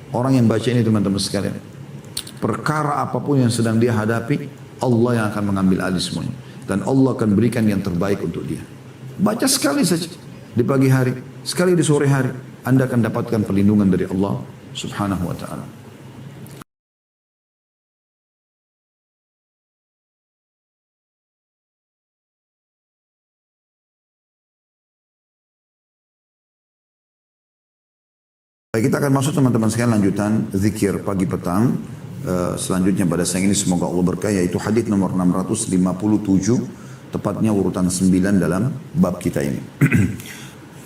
Orang yang baca ini teman-teman sekalian, perkara apapun yang sedang dia hadapi, Allah yang akan mengambil alih semuanya. Dan Allah akan berikan yang terbaik untuk dia. Baca sekali saja di pagi hari, sekali di sore hari, Anda akan dapatkan perlindungan dari Allah subhanahu wa ta'ala. Baik, kita akan masuk teman-teman sekalian lanjutan zikir pagi petang. Selanjutnya pada siang ini semoga Allah berkah, yaitu hadis nomor 657, tepatnya urutan 9 dalam bab kita ini.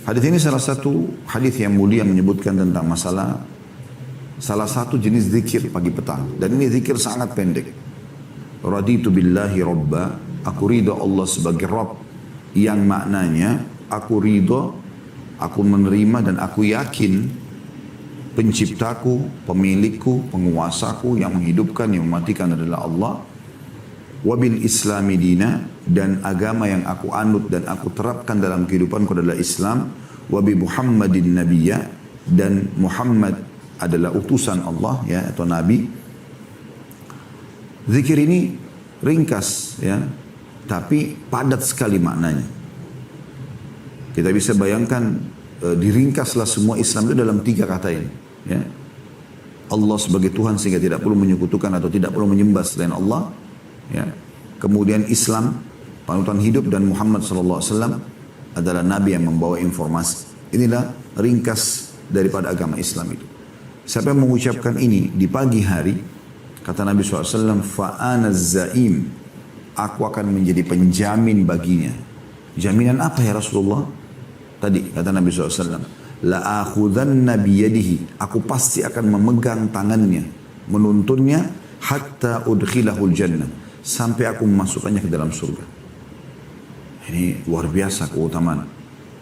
Hadis ini salah satu hadis yang mulia menyebutkan tentang masalah salah satu jenis zikir pagi petang, dan ini zikir sangat pendek. Raditu billahi robba, aku ridho Allah sebagai Rabb, yang maknanya aku ridho, aku menerima dan aku yakin penciptaku, pemilikku, penguasaku, yang menghidupkan, yang mematikan adalah Allah. Wabil islami dina, dan agama yang aku anut dan aku terapkan dalam kehidupanku adalah Islam. Wabi Muhammadin nabiyya, dan Muhammad adalah utusan Allah, ya, atau nabi. Zikir ini ringkas, ya, tapi padat sekali maknanya. Kita bisa bayangkan, diringkaslah semua Islam itu dalam 3 kata ini. Ya. Allah sebagai Tuhan sehingga tidak perlu menyekutukan atau tidak perlu menyembah selain Allah. Ya. Kemudian Islam, panutan hidup, dan Muhammad SAW adalah Nabi yang membawa informasi. Inilah ringkas daripada agama Islam itu. Siapa yang mengucapkan ini di pagi hari, kata Nabi SAW, fa'ana zaim, aku akan menjadi penjamin baginya. Jaminan apa ya Rasulullah? Tadi kata Nabi SAW, la'akhudanna biyadihi, aku pasti akan memegang tangannya, menuntunnya, hatta udkhilahul jannah, sampai aku memasukkannya ke dalam surga. Ini luar biasa keutamaan.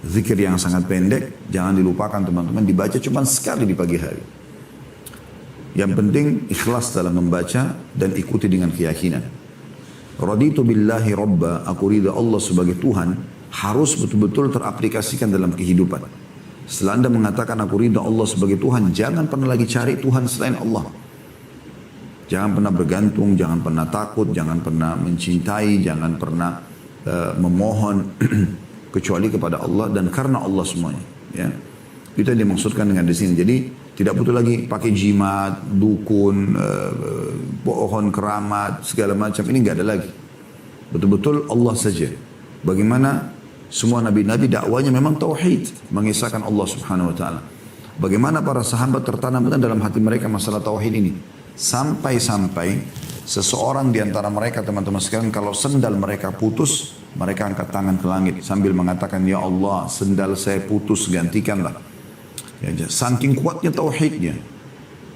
Zikir yang sangat pendek, jangan dilupakan teman-teman, dibaca cuma sekali di pagi hari. Yang penting ikhlas dalam membaca dan ikuti dengan keyakinan. Raditu billahi robba, aku ridha Allah sebagai Tuhan, harus betul-betul teraplikasikan dalam kehidupan. Setelah Anda mengatakan aku ridha Allah sebagai Tuhan, jangan pernah lagi cari Tuhan selain Allah. Jangan pernah bergantung, jangan pernah takut, jangan pernah mencintai, jangan pernah memohon kecuali kepada Allah dan karena Allah semuanya. Ya. Itu yang dimaksudkan dengan di sini. Jadi tidak butuh lagi pakai jimat, dukun, pohon keramat, segala macam. Ini nggak ada lagi. Betul-betul Allah saja. Bagaimana semua nabi-nabi dakwanya memang tauhid, mengisahkan Allah Subhanahu wa taala. Bagaimana para sahabat tertanam dalam hati mereka masalah tauhid ini. Sampai-sampai seseorang di antara mereka, teman-teman sekalian, kalau sendal mereka putus, mereka angkat tangan ke langit sambil mengatakan, ya Allah, sendal saya putus, gantikanlah. Ya, saking kuatnya tauhidnya,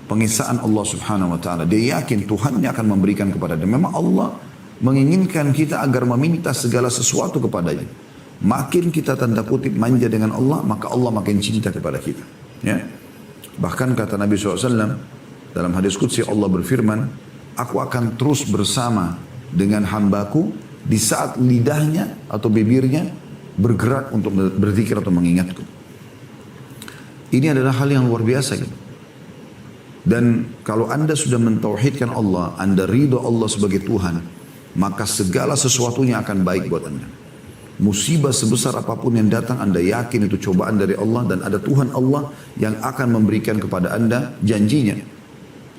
pengisaan Allah Subhanahu wa taala. Dia yakin Tuhannya akan memberikan kepada dia. Memang Allah menginginkan kita agar meminta segala sesuatu kepadanya. Makin kita tanda kutip manja dengan Allah, maka Allah makin cinta kepada kita. Ya. Bahkan kata Nabi SAW dalam hadis qudsi, Allah berfirman, aku akan terus bersama dengan hambaku di saat lidahnya atau bibirnya bergerak untuk berzikir atau mengingatku. Ini adalah hal yang luar biasa. Gitu. Dan kalau Anda sudah mentauhidkan Allah, Anda ridho Allah sebagai Tuhan, maka segala sesuatunya akan baik buat Anda. Musibah sebesar apapun yang datang, Anda yakin itu cobaan dari Allah dan ada Tuhan Allah yang akan memberikan kepada Anda janjinya.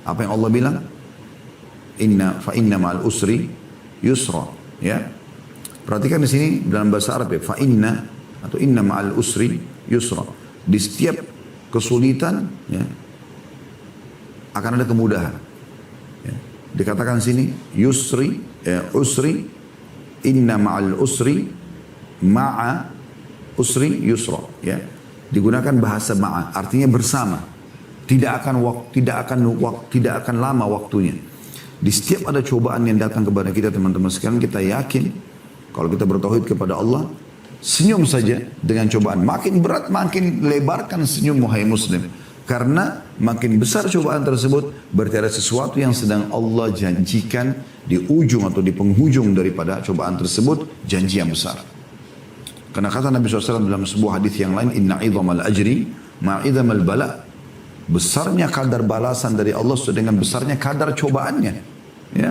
Apa yang Allah bilang? Inna ma'al usri yusra. Ya. Perhatikan di sini dalam bahasa Arab ya, inna ma'al usri yusra. Di setiap kesulitan, ya, akan ada kemudahan. Ya. Dikatakan sini usri, inna ma'al usri ma'a usri yusra, ya. Digunakan bahasa ma'a, artinya bersama. Tidak akan lama waktunya. Di setiap ada cobaan yang datang kepada kita, teman-teman sekalian, kita yakin kalau kita bertauhid kepada Allah, senyum saja dengan cobaan. Makin berat, makin lebarkan senyum, wahai muslim. Karena makin besar cobaan tersebut, berarti ada sesuatu yang sedang Allah janjikan di ujung atau di penghujung daripada cobaan tersebut, janji yang besar. Karena kata Nabi SAW dalam sebuah hadis yang lain, inna idhamal ajri ma'idhamal bala. Besarnya kadar balasan dari Allah sesuai dengan besarnya kadar cobaannya. Ya.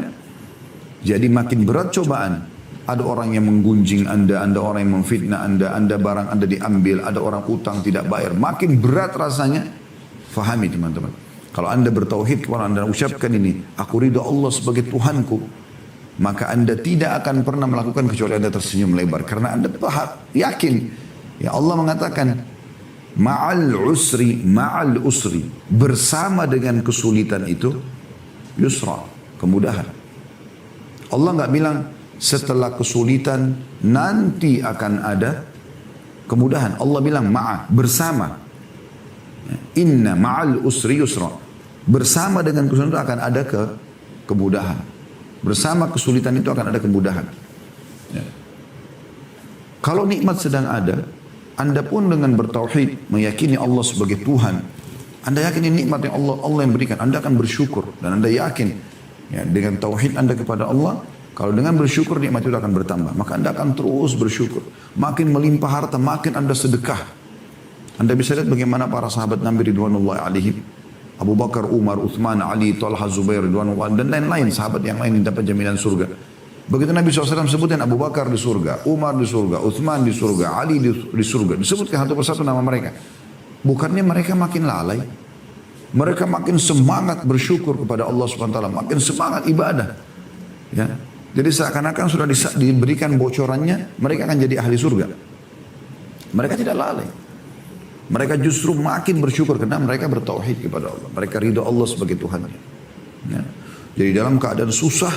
Jadi makin berat cobaan, ada orang yang menggunjing Anda, ada orang yang memfitnah Anda barang Anda diambil, ada orang utang tidak bayar. Makin berat rasanya, fahami teman-teman. Kalau Anda bertauhid, kalau Anda ucapkan ini, aku ridho Allah sebagai Tuhanku, maka Anda tidak akan pernah melakukan kecuali Anda tersenyum lebar. Karena Anda yakin, ya Allah mengatakan, ma'al usri, bersama dengan kesulitan itu, yusra, kemudahan. Allah nggak bilang, setelah kesulitan, nanti akan ada kemudahan. Allah bilang, bersama. Inna ma'al usri yusra. Bersama dengan kesulitan itu akan ada kemudahan. Bersama kesulitan itu akan ada kemudahan. Ya. Kalau nikmat sedang ada, Anda pun dengan bertauhid, meyakini Allah sebagai Tuhan, Anda yakin ini nikmat yang Allah yang berikan, Anda akan bersyukur. Dan Anda yakin, ya, dengan tauhid Anda kepada Allah, kalau dengan bersyukur nikmat itu akan bertambah. Maka Anda akan terus bersyukur. Makin melimpah harta, makin Anda sedekah. Anda bisa lihat bagaimana para sahabat Nabi Ridwanullahi alaihim, Abu Bakar, Umar, Uthman, Ali, Talha, Zubair, Ridwanullahi, dan lain-lain sahabat yang lain yang dapat jaminan surga. Begitu Nabi SAW sebutkan Abu Bakar di surga, Umar di surga, Uthman di surga, Ali di surga. Disebutkan satu persatu nama mereka. Bukannya mereka makin lalai. Mereka makin semangat bersyukur kepada Allah SWT. Makin semangat ibadah. Ya. Jadi seakan-akan sudah diberikan bocorannya, mereka akan jadi ahli surga. Mereka tidak lalai. Mereka justru makin bersyukur karena mereka bertauhid kepada Allah. Mereka ridho Allah sebagai Tuhannya. Ya. Jadi dalam keadaan susah,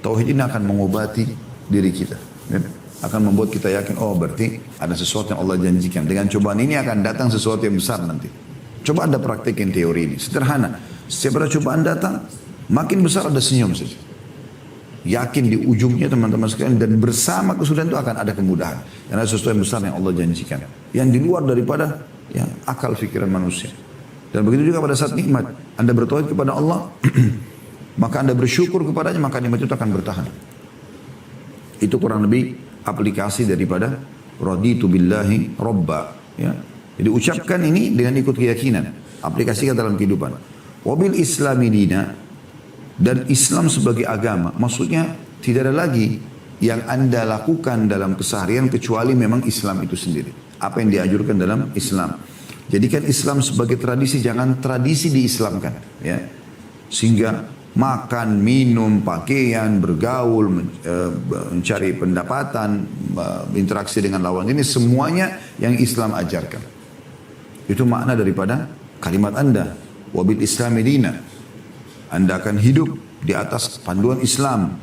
tauhid ini akan mengobati diri kita. Ya. Akan membuat kita yakin, oh berarti ada sesuatu yang Allah janjikan. Dengan cobaan ini akan datang sesuatu yang besar nanti. Coba Anda praktekin teori ini. Sederhana. Setiap ada cobaan datang, makin besar ada senyum saja. Yakin di ujungnya teman-teman sekalian, dan bersama kesulitan itu akan ada kemudahan. Karena sesuatu yang besar yang Allah janjikan. Yang di luar daripada ya, akal fikiran manusia. Dan begitu juga pada saat nikmat, Anda bertauhid kepada Allah, maka Anda bersyukur kepadanya, maka nikmat itu akan bertahan. Itu kurang lebih aplikasi daripada raditu billahi robba. Ya. Jadi ucapkan ini dengan ikut keyakinan, aplikasikan dalam kehidupan. Wabil islami dina, dan Islam sebagai agama, maksudnya tidak ada lagi yang Anda lakukan dalam keseharian kecuali memang Islam itu sendiri. Apa yang dianjurkan dalam Islam. Jadikan Islam sebagai tradisi, jangan tradisi diislamkan. Ya. Sehingga makan, minum, pakaian, bergaul, mencari pendapatan, interaksi dengan lawan ini semuanya yang Islam ajarkan. Itu makna daripada kalimat Anda. Wabil islami dina. Anda akan hidup di atas panduan Islam.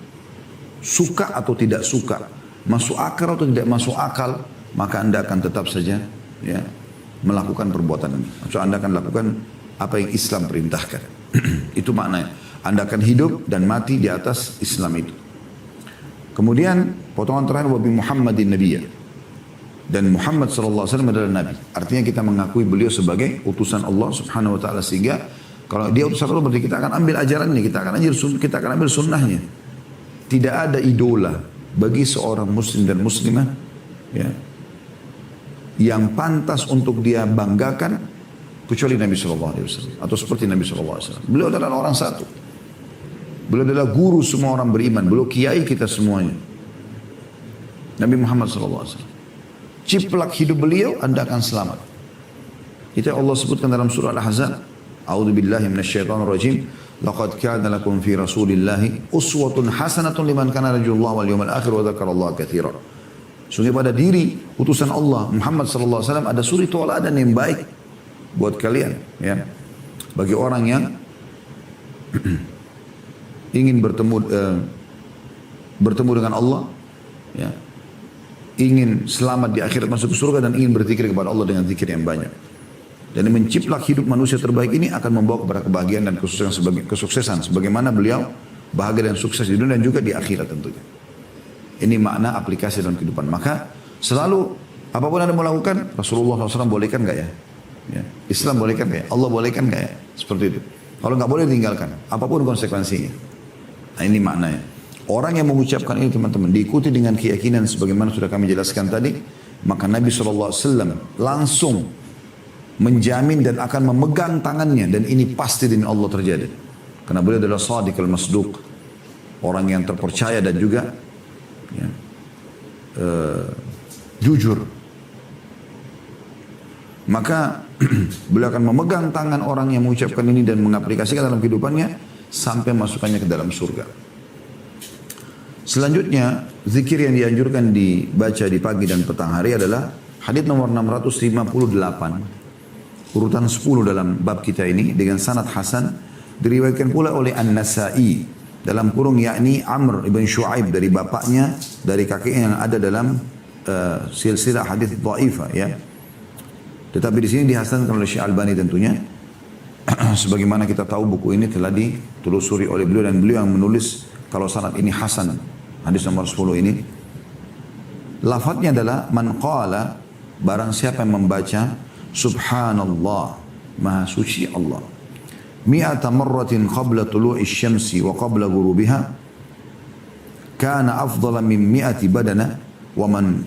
Suka atau tidak suka. Masuk akal atau tidak masuk akal. Maka Anda akan tetap saja ya, melakukan perbuatan ini. Maksudnya Anda akan lakukan apa yang Islam perintahkan. Itu maknanya. Anda akan hidup dan mati di atas Islam itu. Kemudian potongan terakhir, wabi Muhammadin Nabiyya. Dan Muhammad SAW adalah Nabi. Artinya kita mengakui beliau sebagai utusan Allah Subhanahu Wa Taala, sehingga kalau dia utusan Allah berarti kita akan ambil ajarannya, kita akan ambil sunnahnya. Tidak ada idola bagi seorang Muslim dan Muslimah ya, yang pantas untuk dia banggakan kecuali Nabi SAW atau seperti Nabi SAW. Beliau adalah orang satu. Beliau adalah guru semua orang beriman. Beliau kiai kita semuanya. Nabi Muhammad SAW. Ciplak hidup beliau, Anda akan selamat. Itu Allah sebutkan dalam surah Al-Ahzab. A'udzu billahi minasyaitonir rajim. Laqad kana lakum fi Rasulillahi uswatun hasanatun liman kana yarjullaha wal yawmal akhir wa dzakarallaha katsiran. Sungguh pada diri utusan Allah Muhammad sallallahu alaihi wasallam ada suri tauladan yang baik buat kalian ya. Bagi orang yang ingin bertemu dengan Allah ya. Ingin selamat di akhirat masuk ke surga dan ingin berzikir kepada Allah dengan zikir yang banyak. Dan menciplak hidup manusia terbaik ini akan membawa kepada kebahagiaan dan kesuksesan sebagaimana beliau bahagia dan sukses di dunia dan juga di akhirat tentunya. Ini makna aplikasi dalam kehidupan. Maka selalu apapun Anda mau lakukan, Rasulullah SAW bolehkan nggak ya? Ya? Islam bolehkan nggak ya? Allah bolehkan nggak ya? Seperti itu. Kalau nggak boleh tinggalkan. Apapun konsekuensinya. Nah ini maknanya. Orang yang mengucapkan ini teman-teman diikuti dengan keyakinan sebagaimana sudah kami jelaskan tadi, maka Nabi SAW langsung menjamin dan akan memegang tangannya, dan ini pasti demi Allah terjadi. Karena beliau adalah Shadiq al-Masduq, orang yang terpercaya dan juga ya, jujur. Maka beliau akan memegang tangan orang yang mengucapkan ini dan mengaplikasikan dalam kehidupannya sampai masukkannya ke dalam surga. Selanjutnya, zikir yang dianjurkan dibaca di pagi dan petang hari adalah hadits nomor 658, urutan 10 dalam bab kita ini dengan sanad hasan, diriwayatkan pula oleh An-Nasa'i dalam kurung yakni Amr ibn Shu'aib dari bapaknya, dari kakeknya yang ada dalam silsilah hadits dhaifah ya. Tetapi di sini dihasankan oleh Syekh Albani tentunya. Sebagaimana kita tahu buku ini telah ditelusuri oleh beliau dan beliau yang menulis kalau sanad ini hasan. Hadis nomor 10 ini. Lafadznya adalah man qala, barang siapa yang membaca subhanallah, maha suci Allah, mi'ata marratin qabla tulu'i syamsi wa qabla ghurubiha, kana afdala min mi'ati badana wa man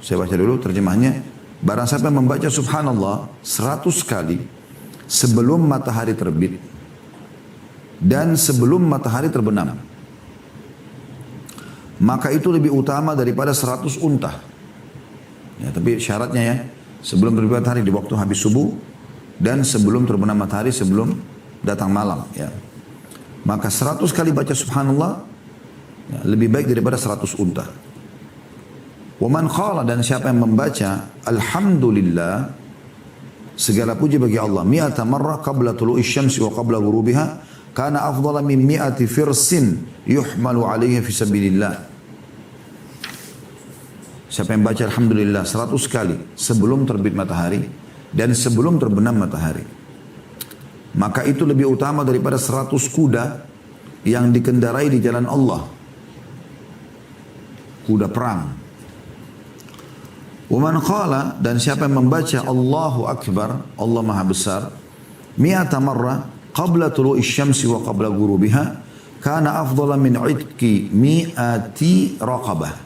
saya baca dulu terjemahnya. Barang siapa yang membaca subhanallah 100 kali sebelum matahari terbit dan sebelum matahari terbenam, maka itu lebih utama daripada 100 unta. Ya, tapi syaratnya ya, sebelum terbit matahari di waktu habis subuh dan sebelum terbenam matahari sebelum datang malam. Ya. Maka 100 kali baca subhanallah ya, lebih baik daripada 100 unta. Waman qala, dan siapa yang membaca alhamdulillah, segala puji bagi Allah, mi'ata marrah qabla tulu'i syamsi wa qabla ghurubiha, kana afdala min mi'ati firsin yuhmalu alaihi fi sabilillah. Siapa yang baca alhamdulillah 100 kali sebelum terbit matahari dan sebelum terbenam matahari, maka itu lebih utama daripada 100 kuda yang dikendarai di jalan Allah, kuda perang. Waman qala, dan siapa yang membaca Allahu Akbar, Allah Maha Besar, mi'ata marrah qabla tulu'i syamsi wa qabla ghurubiha, kana afdala min idki mi'ati raqabah.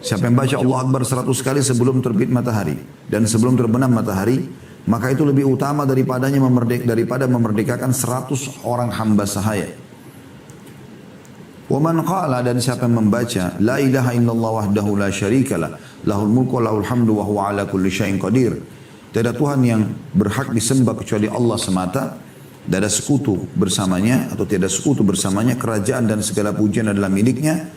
Siapa yang baca Allah Akbar 100 kali sebelum terbit matahari dan sebelum terbenam matahari, maka itu lebih utama daripada memerdekakan 100 orang hamba sahaya. Waman qala, dan siapa yang membaca la ilaha illallah wahdahu la syarikalah lahul mulku wa lahul hamdu wa huwa ala kulli syai'in qadir. Tiada Tuhan yang berhak disembah kecuali Allah semata, tidak ada sekutu bersamanya atau tiada sekutu bersamanya, kerajaan dan segala pujian adalah miliknya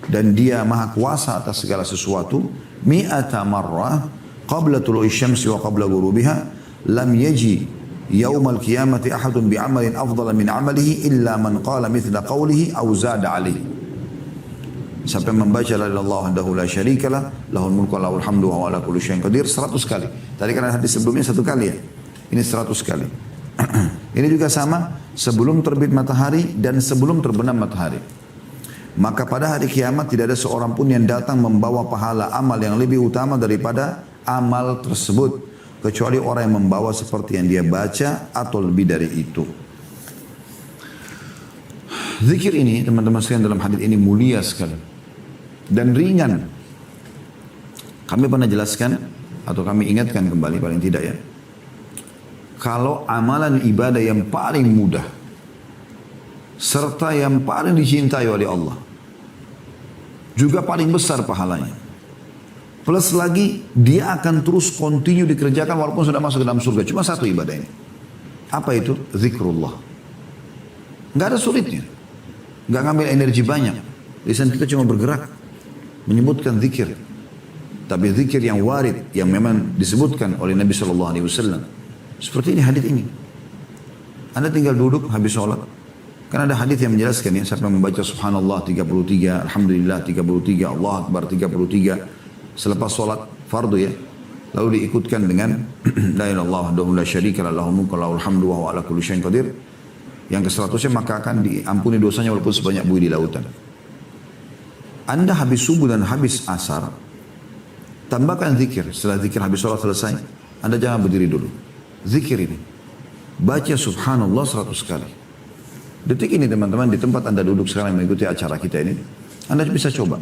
dan dia maha kuasa atas segala sesuatu. Mi'ata marrah qabla tulu'i syamsi wa qabla ghurubiha lam yaji yaumal qiyamati ahadun bi'amalin afdala min amalihi illa man qala mithla qawlihi aw zada alaihi. Siapa yang membaca la ilaha illallah wahdahu la syarikalah lahul mulku wa lahul hamdu wa huwa ala kulli syai'in qadir 100 kali. Tadi kan hadis sebelumnya 1 kali ya. Ini 100 kali. Ini juga sama sebelum terbit matahari dan sebelum terbenam matahari. Maka pada hari kiamat tidak ada seorang pun yang datang membawa pahala amal yang lebih utama daripada amal tersebut, kecuali orang yang membawa seperti yang dia baca atau lebih dari itu. Zikir ini teman-teman sekalian dalam hadis ini mulia sekali dan ringan. Kami pernah jelaskan atau kami ingatkan kembali paling tidak ya, kalau amalan ibadah yang paling mudah serta yang paling dicintai oleh Allah, juga paling besar pahalanya, plus lagi dia akan terus continue dikerjakan walaupun sudah masuk ke dalam surga. Cuma satu ibadah ini. Apa itu? Zikrullah. Nggak ada sulitnya. Nggak ngambil energi banyak. Lisan kita cuma bergerak menyebutkan zikir. Tapi zikir yang warid, yang memang disebutkan oleh Nabi SAW. Seperti ini hadis ini. Anda tinggal duduk habis sholat. Kan ada hadis yang menjelaskan ya, siapa yang membaca subhanallah 33, alhamdulillah 33, Allah Akbar 33. Selepas sholat fardu ya, lalu diikutkan dengan la ilaha illallah wahdahu la syarikalah lahul mulku wa lahul hamdu wa huwa ala kulli syai'in qadir, yang ke-100-nya maka akan diampuni dosanya walaupun sebanyak buih di lautan. Anda habis subuh dan habis asar, tambahkan zikir. Setelah zikir habis sholat selesai, Anda jangan berdiri dulu. Zikir ini baca subhanallah 100 kali. Detik ini teman-teman, di tempat Anda duduk sekarang mengikuti acara kita ini, Anda bisa coba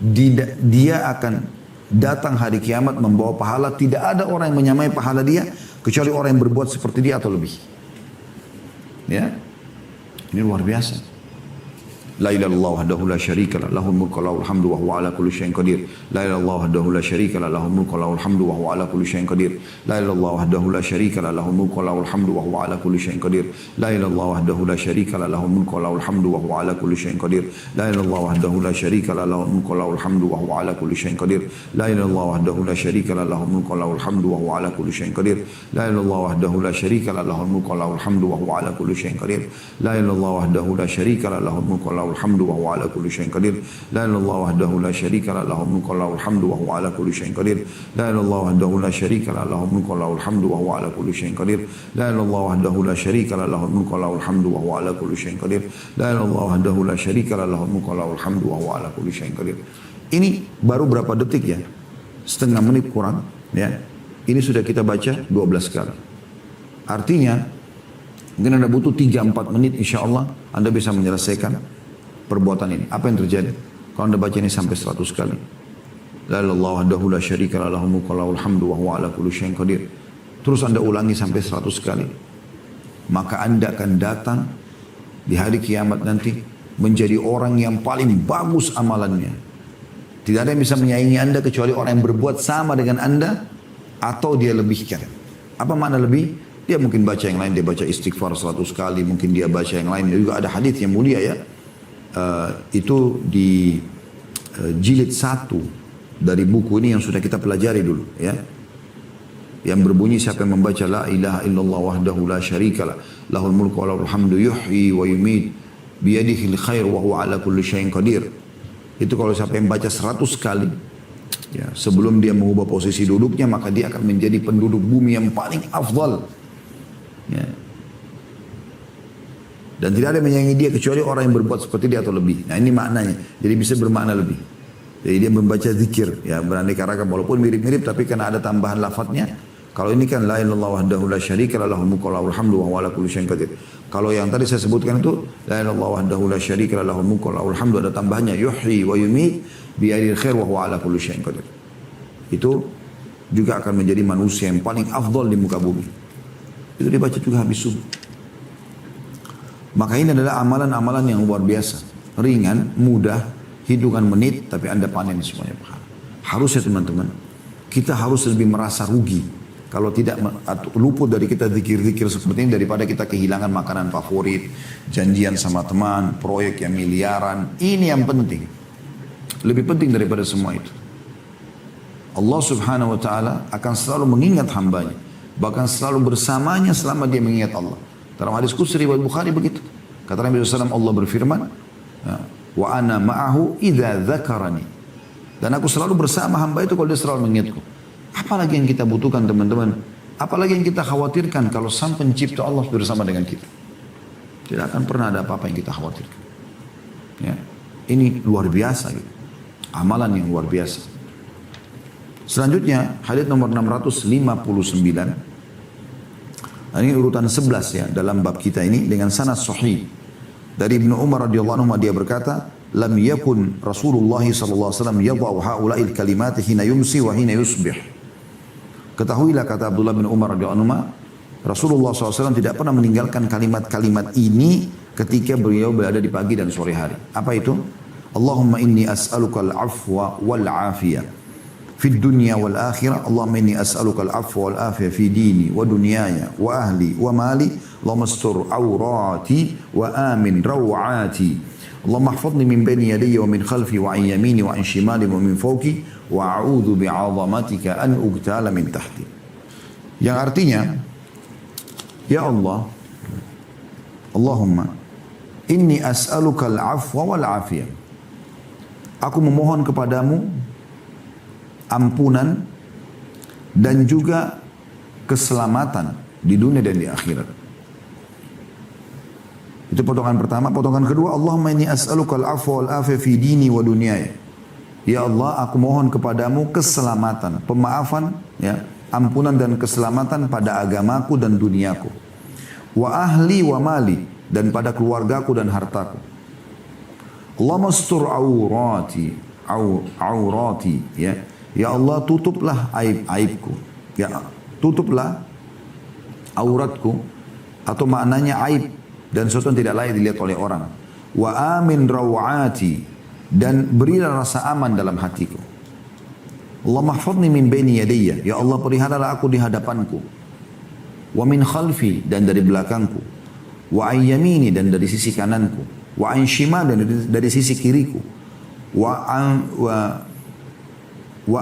dia akan datang hari kiamat membawa pahala. Tidak ada orang yang menyamai pahala dia kecuali orang yang berbuat seperti dia atau lebih. Ya, ini luar biasa. La ilaha illallah wahdahu la syarika lah, lahul mulku wa lahul hamdu wa huwa ala kulli syai'in qadir. La ilaha illallah wahdahu la syarika lah, lahul mulku wa lahul hamdu wa huwa ala kulli syai'in qadir. La ilaha illallah wahdahu la syarika lah, lahul mulku wa lahul hamdu wa huwa ala kulli syai'in qadir. La ilaha illallah wahdahu la syarika lah, lahul mulku wa lahul hamdu wa huwa ala kulli syai'in qadir. La ilaha illallah wahdahu la syarika lah, lahul mulku wa lahul hamdu wa huwa ala kulli syai'in qadir. La ilaha illallah wahdahu la syarika lah, lahul mulku wa lahul hamdu wa huwa ala kulli syai'in qadir. La ilaha illallah wahdahu la syarika lah, lahul mulku wa lahul hamdu wa huwa ala kulli syai'in qadir. La ilaha illallah wahdahu la syarika lah, lahul mulku wa lahul hamdu wa huwa ala kulli syai'in qadir. La ilaha illallah wahdahu la syarika lah, lahul mulku wa lahul hamdu wa huwa ala kulli syai'in qadir. La ilaha illallah wahdahu la syarika lah, lahul mulku wa lahul hamdu wa huwa ala kulli syai'in qadir. La ilaha illallah wahdahu la syarika lah, lahul mulku wa lahul hamdu wa huwa ala kulli syai'in qadir. La ilaha illallah wahdahu la syarika lah, lahul mulku wa lahul hamdu wa huwa ala kulli syai'in qadir. Ini baru berapa detik ya? Setengah menit kurang ya. Ini sudah kita baca 12 kali. Artinya mungkin Anda butuh 3-4 menit, insya Allah Anda bisa menyelesaikan perbuatan ini. Apa yang terjadi? Kalau Anda baca ini sampai 100 kali. La ilaha illallah wahdahu la syarika lah, lahul mulku wa lahul hamdu wa huwa ala kulli syai'in qadir. Terus Anda ulangi sampai 100 kali. Maka Anda akan datang di hari kiamat nanti menjadi orang yang paling bagus amalannya. Tidak ada yang bisa menyaingi Anda kecuali orang yang berbuat sama dengan Anda atau dia lebihkan. Apa makna lebih? Dia mungkin baca yang lain, dia baca istighfar 100 kali, mungkin dia baca yang lain. Juga ada hadis yang mulia ya. Itu di jilid 1 dari buku ini yang sudah kita pelajari dulu ya. Yang berbunyi siapa yang membaca la ilaha illallah wahdahu la syarikalah, lahul mulku wa lahul hamdu yuhyi wa yumit biyadihil khair wa huwa ala kulli syai'in qadir. Itu kalau siapa yang baca 100 kali ya, sebelum dia mengubah posisi duduknya, maka dia akan menjadi penduduk bumi yang paling afdal ya. Dan tidak ada yang menyayangi dia kecuali orang yang berbuat seperti dia atau lebih. Nah ini maknanya, jadi bisa bermakna lebih. Jadi dia membaca zikir ya, beraneka ragam, walaupun mirip-mirip tapi karena ada tambahan lafadznya. Kalau ini kan la ilaha illallah wahdahu la syarika lah, lahul mulku wa lahul hamdu wa huwa ala kulli syai'in qadir. Kalau yang tadi saya sebutkan itu la ilaha illallah wahdahu la syarika lah, lahul mulku wa lahul hamdu, ada tambahannya yuhyi wa yumiit bi yadihil khair wa huwa ala kulli syai'in qadir. Itu juga akan menjadi manusia yang paling afdal di muka bumi. Itu dibaca juga habis subuh. Maka ini adalah amalan-amalan yang luar biasa. Ringan, mudah, hitungan menit, tapi Anda panen semuanya pahala. Harusnya teman-teman, kita harus lebih merasa rugi kalau tidak luput dari kita zikir-zikir seperti ini daripada kita kehilangan makanan favorit, janjian sama teman, proyek yang miliaran. Ini yang penting. Lebih penting daripada semua itu. Allah subhanahu wa ta'ala akan selalu mengingat hambanya. Bahkan selalu bersamanya selama dia mengingat Allah. Dalam hadis qudsi riwayat Bukhari begitu. Kata Nabi SAW, Allah berfirman, wa ana ma'ahu idza dzakarani. Dan aku selalu bersama hamba itu kalau dia selalu mengingatku. Apalagi yang kita butuhkan teman-teman? Apalagi yang kita khawatirkan kalau sang pencipta Allah bersama dengan kita? Tidak akan pernah ada apa-apa yang kita khawatirkan. Ya. Ini luar biasa gitu. Amalan yang luar biasa. Selanjutnya hadits nomor 659. Ini urutan 11 ya dalam bab kita ini dengan sanad sahih. Dari Ibnu Umar radhiyallahu anhu dia berkata, "Lam yakun Rasulullah sallallahu alaihi wasallam yadha'u haula'il kalimati hina yumsi wa hina yusbih." Ketahuilah kata Abdullah bin Umar radhiyallahu anhu, Rasulullah SAW tidak pernah meninggalkan kalimat-kalimat ini ketika beliau berada di pagi dan sore hari. Apa itu? Allahumma inni as'aluka al-afwa wal-afiyah في الدنيا والآخرة اللهم إني أسألك العفو والعافية في ديني ودنياي وأهلي ومالي اللهم استر عوراتي وآمن روعاتي اللهم احفظني من بين يدي ومن خلفي وعن يميني وعن شمالي ومن فوقي وأعوذ بعظمتك أن أغتال من تحتي. Yang artinya, ya Allah, Allahumma inni as'aluka al-afwa wal-afiyah. Aku memohon kepadamu ampunan dan juga keselamatan di dunia dan di akhirat. Itu potongan pertama. Potongan kedua, Allahumma inni as'aluka al-afwa wal-afiyah fi dini wa dunyaya. Ya Allah, aku mohon kepadamu keselamatan, pemaafan, ya, ampunan dan keselamatan pada agamaku dan duniaku. Wa ahli wa mali, dan pada keluargaku dan hartaku. Allahumma astur aurati. aurati, ya. Ya Allah, tutuplah aib-aibku. Ya, tutuplah auratku, atau maknanya aib dan sesuatu yang tidak layak dilihat oleh orang. Wa amin rawati, dan berilah rasa aman dalam hatiku. Allah mahfadni min baini yadayya, ya Allah peliharalah aku di hadapanku. Wa min khalfi, dan dari belakangku. Wa an yamini, dan dari sisi kananku. Wa an shimal, dan dari sisi kiriku. Wa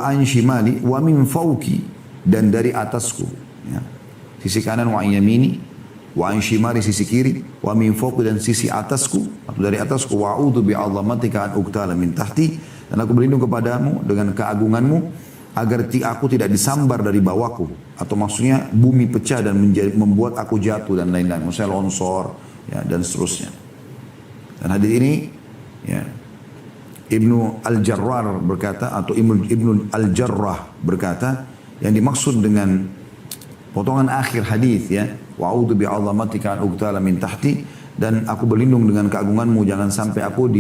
an shimali, wa min fawki, dan dari atasku. Ya. Sisi kanan wa an yamini, wa an shimali sisi kiri, wa min fawki, dan sisi atasku, atau dari atasku. Wa a'udzu bi'azamatika an uqtala min tahti, dan aku berlindung kepadamu dengan keagunganmu agar aku tidak disambar dari bawahku, atau maksudnya bumi pecah dan membuat aku jatuh dan lain-lain, maksudnya longsor, ya, dan seterusnya. Dan hadis ini, ya, Ibnu Al-Jarrar berkata, atau Ibnu Al-Jarrah berkata, yang dimaksud dengan potongan akhir hadis, ya, wa'udzu bi'azamatika an uqtala min tahti, dan aku berlindung dengan keagunganmu jangan sampai aku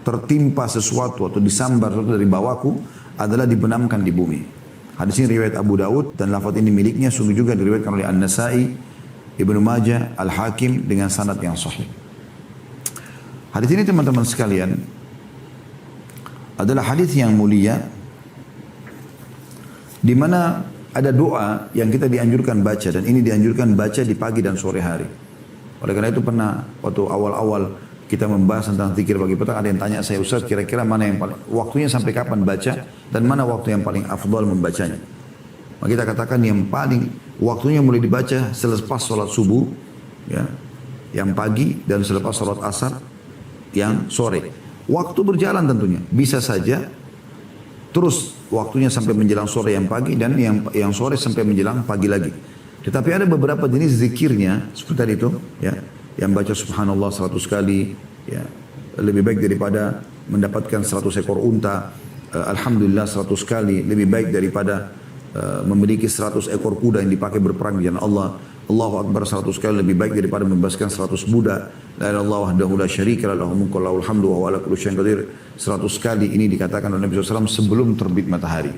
tertimpa sesuatu atau disambar sesuatu dari bawahku, adalah dibenamkan di bumi. Hadis ini riwayat Abu Daud, dan lafaz ini miliknya, sungguh juga diriwayatkan oleh An-Nasai, Ibnu Majah, Al-Hakim dengan sanad yang sahih. Hadis ini teman-teman sekalian adalah hadis yang mulia, di mana ada doa yang kita dianjurkan baca, dan ini dianjurkan baca di pagi dan sore hari. Oleh karena itu pernah waktu awal-awal kita membahas tentang zikir pagi petang, ada yang tanya saya, Ustaz, kira-kira mana yang paling waktunya sampai kapan baca, dan mana waktu yang paling afdal membacanya. Maka kita katakan yang paling waktunya mulai dibaca selepas sholat subuh, ya, yang pagi, dan selepas sholat asar yang sore. Waktu berjalan tentunya, bisa saja terus waktunya sampai menjelang sore yang pagi, dan yang sore sampai menjelang pagi lagi. Tetapi ada beberapa jenis zikirnya seperti tadi itu, ya, yang baca subhanallah 100 kali, ya, lebih baik daripada mendapatkan 100 ekor unta. Alhamdulillah 100 kali lebih baik daripada memiliki 100 ekor kuda yang dipakai berperang di jalan Allah. Allahu Akbar 100 kali lebih baik daripada membebaskan 100 budak. La ilaha illallah wahdahu la syarika lahu, lahul mulku wa lahul hamdu wa huwa ala kulli syai'in qadir. 100 kali ini dikatakan oleh Nabi SAW sebelum terbit matahari.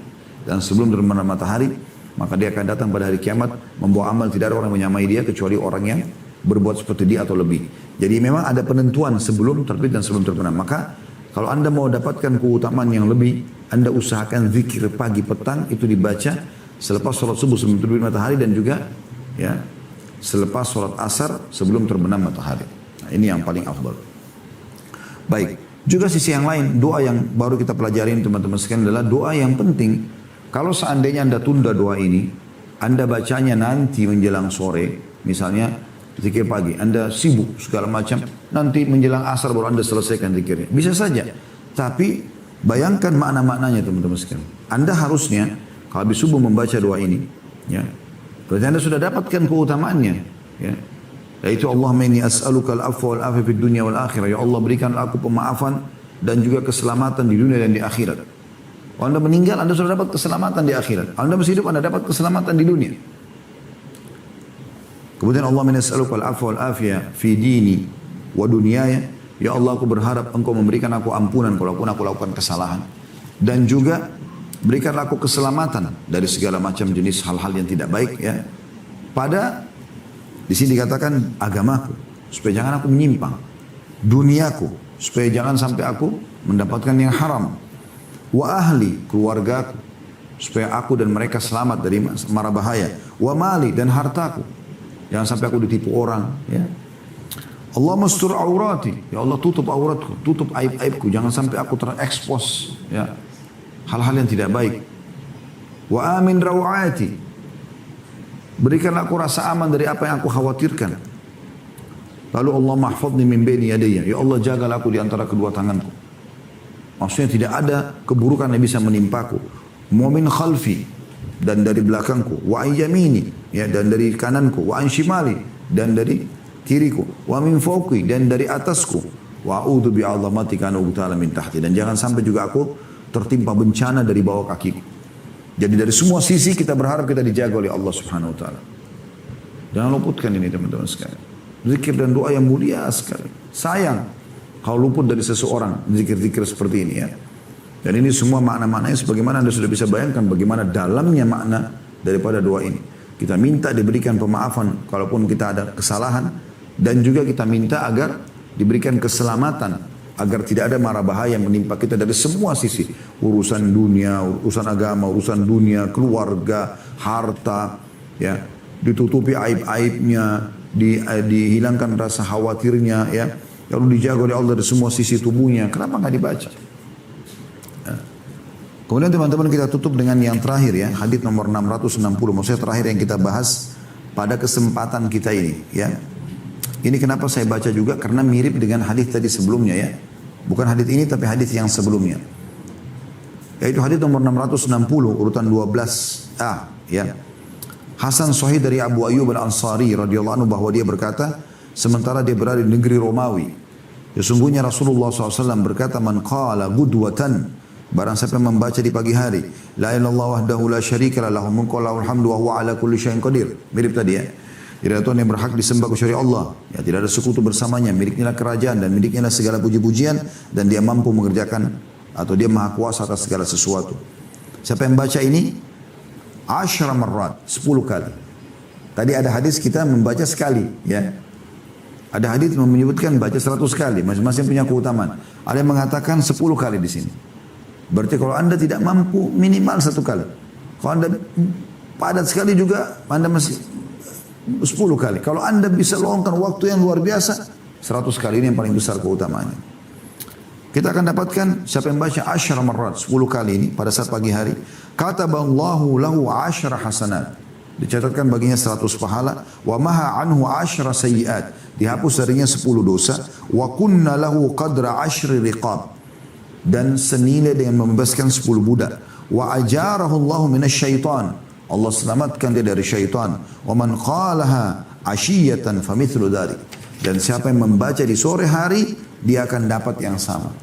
Dan sebelum terbenam matahari, maka dia akan datang pada hari kiamat membawa amal, tidak ada orang yang menyamai dia kecuali orang yang berbuat seperti dia atau lebih. Jadi memang ada penentuan sebelum terbit dan sebelum terbenam. Maka kalau anda mau dapatkan keutamaan yang lebih, anda usahakan zikir pagi petang itu dibaca selepas sholat subuh sebelum terbit matahari, dan juga, ya, selepas sholat asar sebelum terbenam matahari. Nah, ini yang paling afdal. Baik, juga sisi yang lain, doa yang baru kita pelajarin teman-teman sekalian adalah doa yang penting. Kalau seandainya anda tunda doa ini, anda bacanya nanti menjelang sore, misalnya zikir pagi, anda sibuk segala macam, nanti menjelang asar baru anda selesaikan zikirnya. Bisa saja, tapi bayangkan makna-maknanya teman-teman sekalian. Anda harusnya kalau habis subuh membaca doa ini, ya, berarti anda sudah dapatkan keutamaannya, ya. Yaitu Allahumma inni as'aluka al-afwa wal-afiyah fid dunya wal akhirah. Ya Allah, berikan aku pemaafan dan juga keselamatan di dunia dan di akhirat. Kalau anda meninggal, anda sudah dapat keselamatan di akhirat. Kalau anda masih hidup, anda dapat keselamatan di dunia. Kemudian Allah menas'aluka al-afwa wal-afiyah fi dini wa dunyaya. Ya Allah, aku berharap engkau memberikan aku ampunan kalau aku lakukan kesalahan. Dan juga berikanlah aku keselamatan dari segala macam jenis hal-hal yang tidak baik, ya. Pada di sini dikatakan agamaku, supaya jangan aku menyimpang. Duniaku, supaya jangan sampai aku mendapatkan yang haram. Wa ahli, keluargaku, supaya aku dan mereka selamat dari mara bahaya. Wa mali, dan hartaku, jangan sampai aku ditipu orang, ya. Allah mastur aurati, ya Allah tutup auratku, tutup aib-aibku, jangan sampai aku terekspos, ya, hal-hal yang tidak baik. Wa amin rawati, berikanlah aku rasa aman dari apa yang aku khawatirkan. Lalu Allah mahfadni min baini yadayya, ya Allah jagalah aku di antara kedua tanganku. Maksudnya tidak ada keburukan yang bisa menimpaku. Wa min khalfi, dan dari belakangku. Wa an yamini, ya, dan dari kananku. Wa an shimali, dan dari kiriku. Wa min fawqi, dan dari atasku. Wa a'udzu bi'azamatika an ughtala min tahti, dan jangan sampai juga aku tertimpa bencana dari bawah kakiku. Jadi dari semua sisi kita berharap kita dijaga oleh Allah Subhanahu wa taala. Jangan luputkan ini teman-teman sekalian. Zikir dan doa yang mulia sekali. Sayang kalau luput dari seseorang zikir-zikir seperti ini, ya. Dan ini semua makna-maknanya sebagaimana Anda sudah bisa bayangkan bagaimana dalamnya makna daripada doa ini. Kita minta diberikan pemaafan kalaupun kita ada kesalahan. Dan juga kita minta agar diberikan keselamatan. Agar tidak ada mara bahaya yang menimpa kita dari semua sisi. Urusan dunia, urusan agama, urusan dunia, keluarga, harta. Ya, ditutupi aib-aibnya, dihilangkan rasa khawatirnya. Ya, lalu dijaga oleh Allah dari semua sisi tubuhnya. Kenapa nggak dibaca? Kemudian teman-teman kita tutup dengan yang terakhir ya, hadis nomor 660, maksudnya terakhir yang kita bahas pada kesempatan kita ini ya. Ini kenapa saya baca juga karena mirip dengan hadis tadi sebelumnya ya. Bukan hadis ini tapi hadis yang sebelumnya. Yaitu hadis nomor 660 urutan 12A ya. Hasan Sahih dari Abu Ayyub Al-Ansari radhiyallahu anhu bahwa dia berkata, sementara dia berada di negeri Romawi, sesungguhnya Rasulullah SAW berkata, man qala gudwatan, barang siapa membaca di pagi hari, la ilaha illallah wahdahu la syarika lah, lahul mulku wa lahul hamdu wa huwa ala kulli syai'in qadir. Mirip tadi ya. Tidak ada Tuhan yang berhak disembah kecuali Allah. Ya, tidak ada sekutu bersamanya. Miliknya kerajaan dan miliknya segala puji-pujian dan dia mampu mengerjakan atau dia maha kuasa atas segala sesuatu. Siapa yang baca ini? 10 marrat, 10 kali. Tadi ada hadis kita membaca sekali ya. Ada hadis menyebutkan baca 100 kali, masing-masing punya keutamaan. Ada yang mengatakan 10 kali di sini. Berarti kalau Anda tidak mampu minimal 1 kali. Kalau Anda padat sekali juga Anda masih 10 kali. Kalau Anda bisa luangkan waktu yang luar biasa 100 kali, ini yang paling besar keutamaannya. Kita akan dapatkan siapa yang baca 10 marrat 10 kali ini pada saat pagi hari, kataballahu lahu 10 hasanat. Dicatatkan baginya 100 pahala, wa maha anhu 10 sayyiat. Dihapus darinya 10 dosa, wa kunna lahu qadra 10 riqab. Dan senilai dengan membebaskan 10 budak. Wa ajarahu Allahu minasyaitan. Allah selamatkan dia dari syaitan. Wa man qalaha ashiyatan famithlu dzalik. Dan siapa yang membaca di sore hari, dia akan dapat yang sama.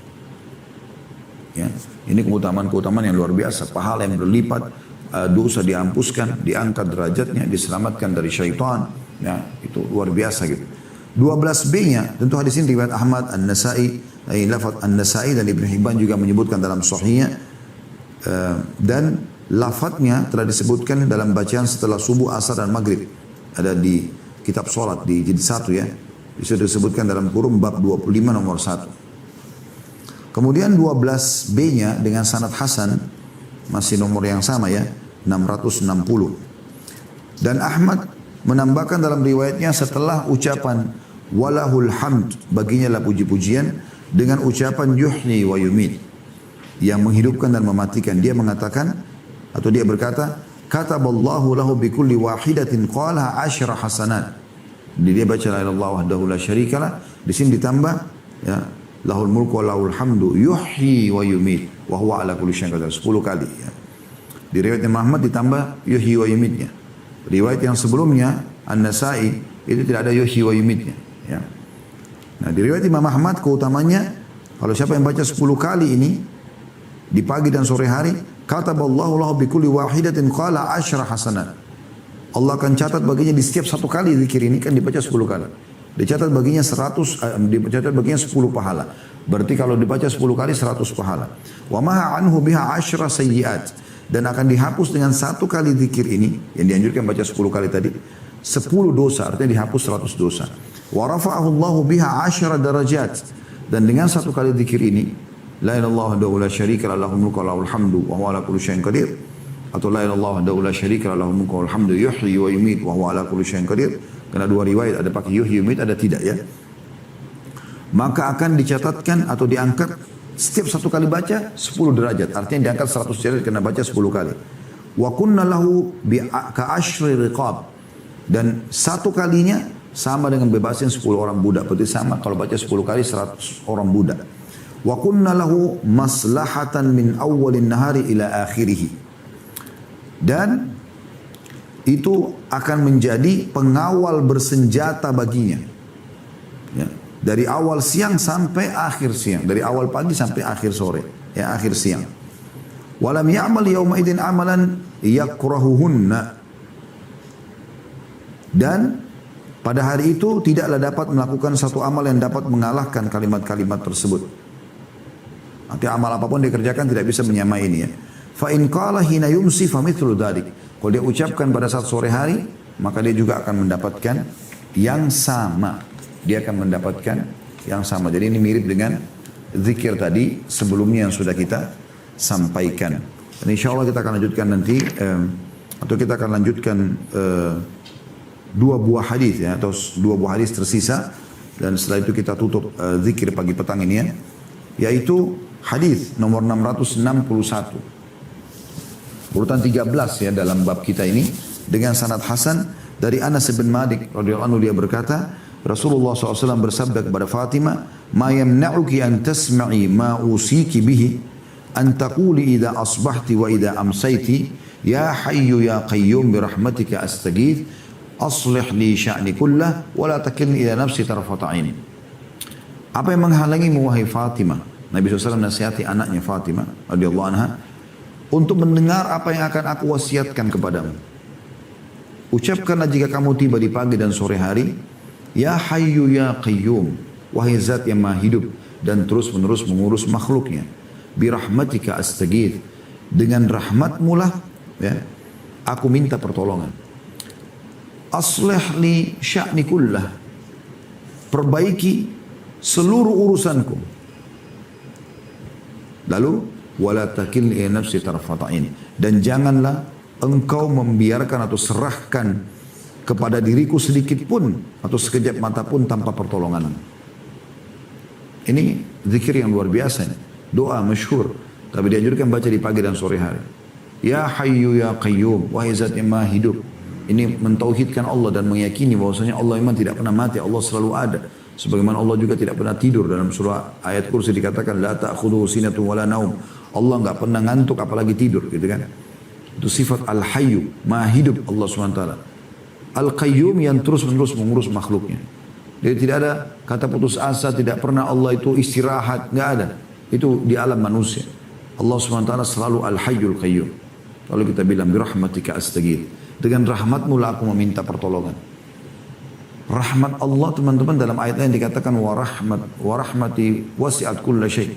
Ya, ini keutamaan-keutamaan yang luar biasa, pahala yang berlipat, dosa diampuskan, diangkat derajatnya, diselamatkan dari syaitan. Ya, itu luar biasa gitu. 12B-nya, tentu hadis ini riwayat Ahmad, An-Nasai, lafaz An-Nasai dan Ibnu Hibban juga menyebutkan dalam sahihnya, dan lafadznya telah disebutkan dalam bacaan setelah subuh, asar dan maghrib. Ada di kitab sholat di jilid 1 ya. Bisa disebutkan dalam kurung bab 25 nomor 1. Kemudian 12B-nya dengan sanad hasan, masih nomor yang sama ya, 660. Dan Ahmad menambahkan dalam riwayatnya setelah ucapan walahul hamd, baginya lah puji-pujian, dengan ucapan yuhyi wa yumit, yang menghidupkan dan mematikan. Dia mengatakan atau dia berkata, kataballahu lahu bikulli wahidatin qala 10 hasanat. Jadi dia baca la ilaha illallah wahdahu la syarikalah, di sini ditambah ya, lahul mulku wa lahul hamdu yuhyi wa yumit wa huwa ala kulli syai'in qadir, 10 kali ya. Di riwayat Imam Ahmad ditambah yuhyi wa yumitnya. Riwayat yang sebelumnya An-Nasai itu tidak ada yuhyi wa yumitnya ya. Nah, di riwayat Imam Ahmad keutamanya kalau siapa yang baca 10 kali ini di pagi dan sore hari, kataballahu lahu bikulli wahidatin qala 10 hasanat. Allah akan catat baginya di setiap 1 kali zikir ini kan dibaca 10 kali. Dicatat baginya 10 pahala. Berarti kalau dibaca 10 kali 100 pahala. Wa maha anhu biha 10 sayyiat. Dan akan dihapus dengan 1 kali zikir ini, yang dianjurkan baca 10 kali tadi, 10 dosa, artinya dihapus 100 dosa. Wa rafa'ahu Allahu biha 10 darajat. Dan dengan 1 kali zikir ini, la ilaha illallah wahdahu la syarika lah, lahul mulku wa lahul hamdu wa huwa ala kulli syai'in qadir. Atau la ilaha illallah wahdahu la syarika lah, lahul mulku wa lahul hamdu yuhyi wa yumiit wa huwa ala kulli syai'in qadir. Karena 2 riwayat, ada pakai yuhyi yumiit, ada tidak ya. Maka akan dicatatkan atau diangkat setiap 1 kali baca 10 derajat. Artinya diangkat 100 derajat karena baca 10 kali. Wa kunna lahu ka 10 riqab. Dan 1 kalinya sama dengan bebasin 10 orang budak. Berarti sama kalau baca 10 kali 100 orang budak. Wa kunna lahu maslahatan min awwalin nahari ila akhirih. Dan itu akan menjadi pengawal bersenjata baginya. Ya. Dari awal siang sampai akhir siang. Dari awal pagi sampai akhir sore. Ya, akhir siang. Walam ya'mal yawma idin amalan yakrahuhunna. Dan pada hari itu tidaklah dapat melakukan satu amal yang dapat mengalahkan kalimat-kalimat tersebut. Arti amal apapun dia kerjakan tidak bisa menyamai ini ya. Fa in qala hina yumsi famithlu dzalik. Kalau dia ucapkan pada saat sore hari, maka dia juga akan mendapatkan yang sama. Dia akan mendapatkan yang sama. Jadi ini mirip dengan zikir tadi sebelumnya yang sudah kita sampaikan. Dan insya Allah kita akan lanjutkan nanti, atau kita akan lanjutkan dua buah hadis ya, atau dua buah hadis tersisa. Dan setelah itu kita tutup zikir pagi petang ini ya. Yaitu hadis nomor 661. Urutan 13 ya dalam bab kita ini dengan sanad hasan dari Anas bin Malik radhiyallahu anhu, dia berkata Rasulullah SAW bersabda kepada Fatimah, "Ma yamna'uki an tasma'i ma usiki bihi an taquli idza asbahti wa idza amsayti ya hayyu ya qayyum bi rahmatika astaghith aslih li sya'ni kullah wa la takilni ila nafsi tarfata 'ain." Apa yang menghalangimu wahai Fatimah? Nabi SAW nasihati anaknya Fatimah radhiyallahu anha untuk mendengar apa yang akan aku wasiatkan kepadamu. Ucapkanlah jika kamu tiba di pagi dan sore hari, ya hayyu ya qayyum, wahai zat yang maha hidup dan terus menerus mengurus makhluknya. Birahmatika astaghith, dengan rahmatmu lah ya, aku minta pertolongan. Aslih li sya'ni kullah, perbaiki seluruh urusanku. Lalu wala takilni ila nafsi tarfata ain, dan janganlah engkau membiarkan atau serahkan kepada diriku sedikit pun atau sekejap mata pun tanpa pertolongan. Ini zikir yang luar biasa ini. Doa masyhur, tapi dianjurkan baca di pagi dan sore hari. Ya hayyu ya qayyum, wahai zat yang maha hidup. Ini mentauhidkan Allah dan meyakini bahwasanya Allah memang tidak pernah mati, Allah selalu ada. Sebagaimana Allah juga tidak pernah tidur. Dalam surah ayat kursi dikatakan la ta'khudhuhu sinatun wala naum. Allah enggak pernah ngantuk apalagi tidur, gitu kan. Itu sifat al-hayyu, maha hidup Allah SWT. Al-qayyum yang terus-menerus mengurus makhluknya. Jadi tidak ada kata putus asa, tidak pernah Allah itu istirahat, enggak ada. Itu di alam manusia. Allah SWT selalu al-hayyul qayyum. Lalu kita bilang birahmatika astaghith, dengan rahmatmu lah aku meminta pertolongan. Rahmat Allah teman-teman dalam ayat yang dikatakan wa rahmati wasi'at kulla syai'.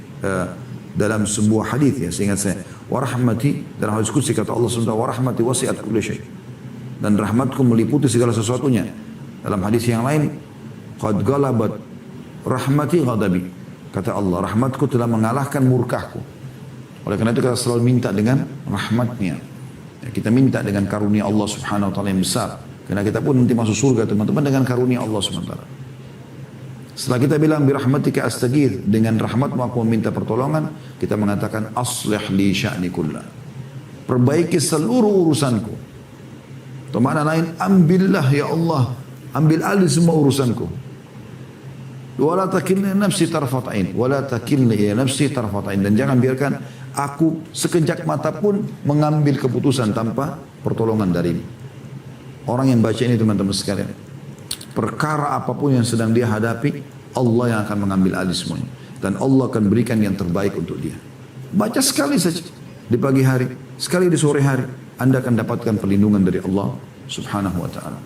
Dalam sebuah hadis ya, seingat saya, wa rahmati, dalam hadis qudsi kata Allah SWT, wa rahmati wasi'at kulla syai', dan rahmatku meliputi segala sesuatunya. Dalam hadis yang lain, qad galabat rahmati ghadabi, kata Allah, rahmatku telah mengalahkan murkahku. Oleh karena itu kita selalu minta dengan rahmatnya ya, kita minta dengan karunia Allah Subhanahu wa ta'ala yang besar. Karena kita pun nanti masuk surga teman-teman dengan karunia Allah SWT. Setelah kita bilang birahmatika astaghith, dengan rahmatmu aku meminta pertolongan, kita mengatakan aslih li sya'ni kullah, perbaiki seluruh urusanku. Atau makna lain, ambillah ya Allah, ambil alih semua urusanku. Wala takilni nafsi tarfatain, wala takilni ya nafsi tarfatain, dan jangan biarkan aku sekejap mata pun mengambil keputusan tanpa pertolongan darimu. Orang yang baca ini teman-teman sekalian, perkara apapun yang sedang dia hadapi, Allah yang akan mengambil alih semuanya. Dan Allah akan berikan yang terbaik untuk dia. Baca sekali saja di pagi hari, sekali di sore hari, Anda akan dapatkan perlindungan dari Allah Subhanahu wa ta'ala.